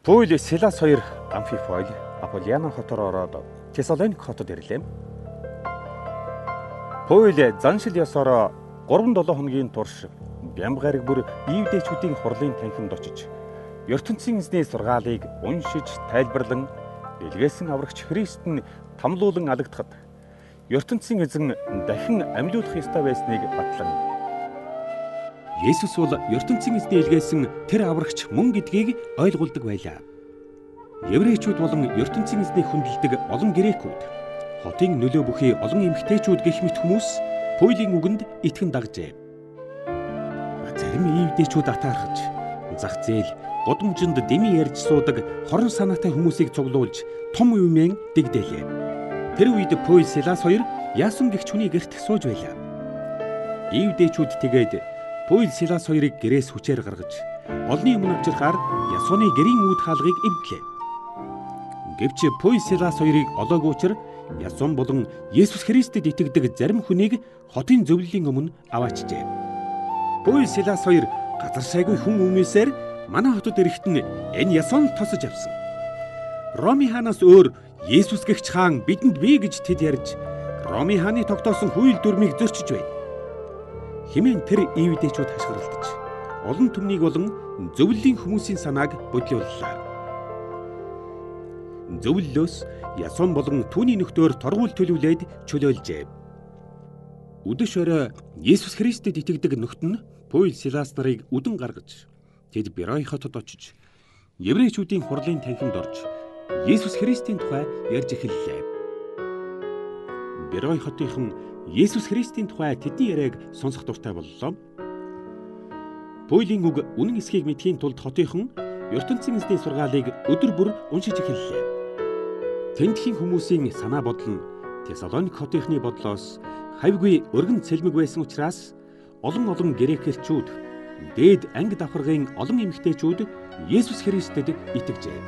Пүйл Силас хоёр Амфифой Аполлиана хотоор ороод Тесалоник хотод ирлээ. Пүйл заншил ёсоор 3-7 хоногийн турш Бямгараг бүр Иудээчүүдийн хурлын танхимд очиж ертөнцийн эзний сургаалыг уншиж тайлбарлан илгээсэн аврагч Христэнд тамлуулан алагдахад ертөнцийн эзэн дахин амьлуулах ёстой байсныг батлан Есүс бол ертөнцийн эзний илгээсэн тэр аврагч мөн гэдгийг ойлгуулдаг байлаа. Еврейчүүд болон ертөнцийн эзнийг хүндэлдэг олон грекүүд, хотын нөлөө бүхий олон эмэгтэйчүүд гэх мэт хүмүүс Пүйлийн үгэнд итгэн дагжээ. Зарим иудээчүүд атаархаж, зах зээл, гудамжинд дэми ярьж суудаг хорон санаатай хүмүүсийг цуглуулж том юмэн дэгдээлээ. Тэр үед Пүйл Силас хоёр Яасон гэгч хүний гэрт сууж байлаа. Иудээчүүд тэгээд Пүйл Силас хоёрыг гэрээс хүчээр гаргаж олны өмнө авчирхаар Ясоны гэрийн үүд хаалгыг эвдлээ. Гэвч Пүйл Силас хоёрыг олоогүй учраас Ясон болон Есүс Христэд итгэдэг зарим хүнийг хотын зөвлөлийн өмнө аваачжээ. Пүйл Силас хоёр газар сайгүй хүн өмнөөсээр манай хотод ирэхдээ энэ Ясон тосож авсан. Роми хаанаас өөр Есүс гэгч хаан бидэнд бий гэж тэд ярьж Роми хааны тогтоосон хууль дүрмийг зөрчиж байна. Хэмээн тэр иудээчүүд хашгиралдаж олон түмнийг болон зөвлөлийн хүмүүсийн санааг бодлууллаа. Зөвлөлөөс Ясон болон түүний нөхдөөр торгуул төлөвлөөд чөлөөлжээ. Өдөш орой Есүс Христэд итгэдэг нөхд нь Пүйл Силас нарыг үдэн гаргаж тэд Берой хотод очиж еврейчүүдийн хурлын танхимд орж Есүс Христийн тухай ярьж эхэллээ. Берой хотынхан Есүс Христийн тухай тэдний яриаг сонсох дуртай боллоо. Пүйлийн үг үнэн эсхийг мэдхийн тулд хотынхан ертөнцийн эзний сургаалыг өдөр бүр уншиж эхэллээ. Тэндхийн хүмүүсийн санаа бодол нь Тесалоник хотынхны бодлоос хавьгүй өргөн цэлмэг байсан учраас олон грекчүүд, дээд анги давхаргын олон эмэгтэйчүүд Есүс Христэд итгэжээ.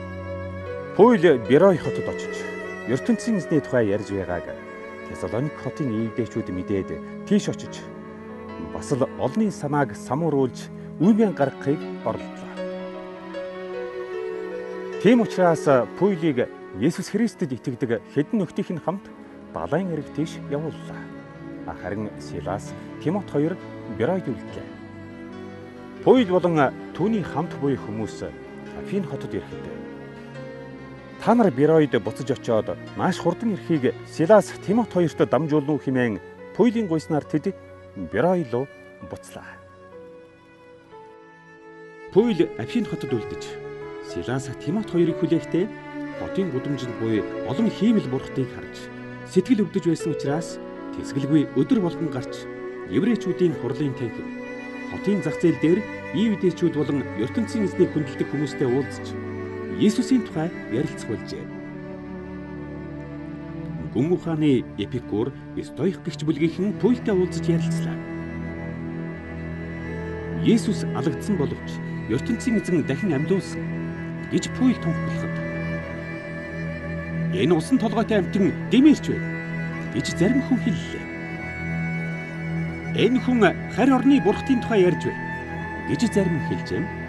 Пүйл Берой хотод очиж ертөнцийн эзний тухай ярьж байгааг Тесалоник хотын иудээчүүд мэдээд тийш очиж бас л олонний санааг самууруулж үймэн гаргахыг оролдлоо. Тийм учраас Пүйлийг Есүс Христэд итгэдэг хэдэн нөхдийнх нь хамт далайн эрэг тийш явууллаа. Харин Силас, Тимот хоёр Беройд үлдлээ. Пүйл болон түүний хамт буй хүмүүс Афин хотод ирэхдээ та нар Беройд буцаж очиод маш хурдан ирэхийг Силас, Тимот хоёрт дамжуулна уу хэмээн Пүйлийн гуйснаар тэд Берой руу буцлаа. Пүйл Афин хотод үлдэж Силас, Тимот хоёрыг хүлээхдээ хотын гудамжинд буй олон хиймэл бурхтыг харж сэтгэл өвдөж байсан учраас тэсгэлгүй өдөр болгон гарч еврейчүүдийн хурлын танхим, хотын зах зээл дээр иудээчүүд болон ертөнцийн эзнийг хүндэлдэг хүмүүстэй уулзаж Есүсийн тухай ярилцах болжээ. Гүн ухааны Эпикур, Стоих гэгч бүлгийнхэн Пүйлтэй уулзаж ярилцлаа. Есүс алагдсан боловч ертөнцийн эзэн дахин амьлуулсан гэж Пүйл тунхаглахад энэ усан толгойтой амьтан дэмэрч байна гэж зарим хүн хэллээ. Энэ хүн харь орны бурхтын тухай ярьж байна гэж зарим хэлжээ.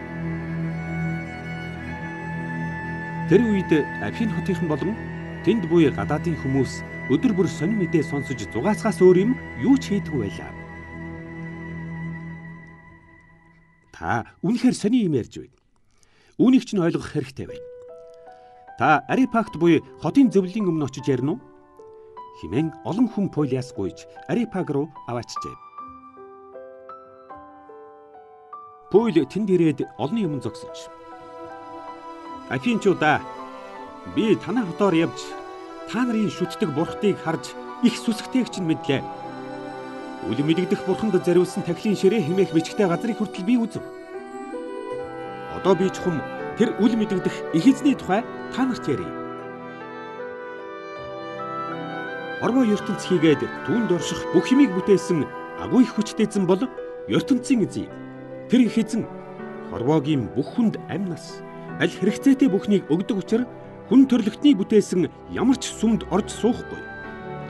Тэр үед Афин хотынхан болон тэнд буй гадаадын хүмүүс өдөр бүр сонин мэдээ сонсож зугаасгаас өөр юм юу ч хийдэггүй байлаа. Та үнэхээр сонин юм ярьж байна. Үүнийг ч нь ойлгох хэрэгтэй байна. Та Арипагт буй хотын зөвлөлийн өмнө очиж ярина уу? Хэмээн олон хүн Пүйлиас гуйж Арипаг руу аваачжээ. Пүйл тэнд ирээд олонний өмнө зогсож Афинчуудаа, би танай хотоор явж та нарын шүтдэг бурхтыг харж их сүсгтэйг чинь мэдлээ. Үл мэдэгдэх бурханд зариулсан тахилын ширээ хэмээх бичгтэй газрыг хүртэл би үзв. Одоо би чухам тэр үл мэдэгдэх их эзний тухай та нарт ярив. Хорвоо ертөнц хийгээд түүнд орших бүх юмыг бүтээсэн агуу их хүчтэй эзэн бол ертөнцийн эзэн. Тэр их эзэн хорвоогийн бүх хүнд амь нас аль хэрэгцээтэй бүхнийг өгдөг учраас хүн төрлөختний бүтээсэн ямар ч сүмд орж суухгүй,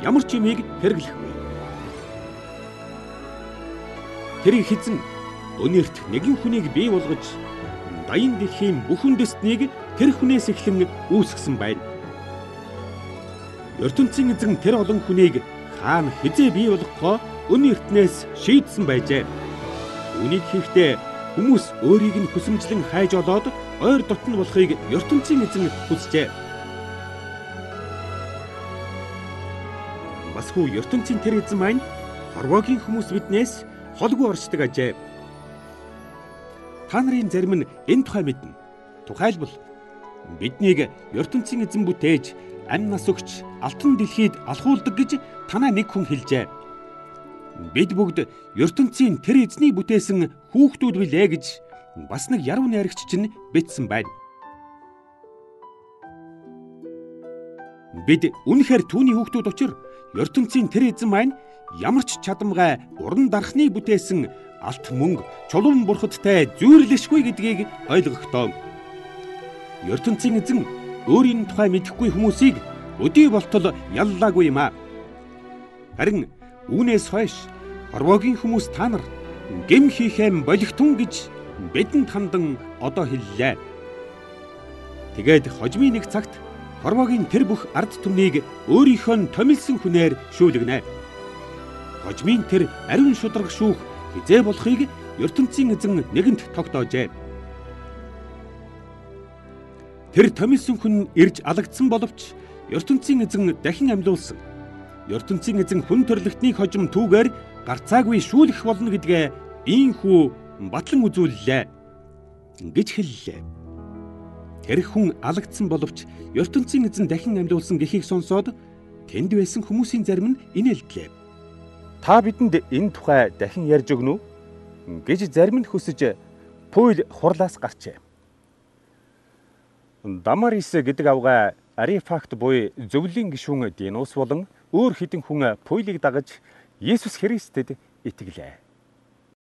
ямар ч юмыг хэрэглэхгүй. Тэр их эзэн өнөөрт нэгэн хүнийг бий болгож даян дэлхийн бүх үндэстнийг тэр хүнээс эхлэн үүсгэсэн байна. ертөнцийн эзэн тэр олон хүнийг хаана хизээ бий болгохоо өнөө эртнээс шийдсэн байжээ. Үүнийг хийхдээ хүмүүс өөрийг нь хүсэмжлэн хайж олоод ойр дотн болохыг ертөнцийн эзэн хүсжээ. Басгүй ертөнцийн тэр эзэн маань хорвоогийн хүмүүс биднээс холгүй оршдог ажээ. Та нарын зарим нь энэ тухай мэднэ. Тухайлбал биднийг ертөнцийн эзэн бүтээж амь нас өгч алтан дэлхийд алхуулдаг гэж танаа нэг хүн хэлжээ. Бид бүгд ертөнцийн тэр эзний бүтээсэн хүүхдүүд билээ гэж бас нэг яруу найрагч чинь бичсэн байна. Бид үнэхээр түүний хүүхдүүд учир ертөнцийн тэр эзэн маань ямар ч чадамгай уран дарахны бүтээсэн алт мөнгө чулуун бурхадтай зүйрлэшгүй гэдгийг ойлгохдоо. ертөнцийн эзэн өөрийн тухай мэдэхгүй хүмүүсийг өдий болтол яллаагүй юм аа. Харин үүнээс хойш хорвоогийн хүмүүс та нар гэм хийхэм болигтун гэж бидэнд хандан одоо хэллээ. Тэгээд хожмын нэг цагт хорвоогийн тэр бүх ард түмнийг өөрийнхөө томилсон хүнээр шүүлгэнэ. Хожмын тэр ариун шударга шүүх хизээ болохыг ертөнцийн эзэн нэгэнт тогтоожээ. Тэр томилсон хүн ирж алагдсан боловч ертөнцийн эзэн дахин амьлуулсан. ертөнцийн эзэн хүн төрлөختний хожим түүгээр гарцаагүй шүүлэх болно гэдгээ ийхүү батлан үзүүллээ гэж хэллээ. Тэр хүн алагдсан боловч ертөнцийн эзэн дахин амьлуулсан гэхийг сонсоод тэнд байсан хүмүүсийн зарим нь инээлдлээ. Та бидэнд энэ тухай дахин ярьж өгнө үү гэж зарим нь хүсэж Пүйл хурлаас гарчээ. Дамарис гэдэг авгай Арифакт буй зөвлөлийн гишүүн Динус болон өөр хэдэн хүн Пүйлийг дагаж Есүс Христэд итгэлээ.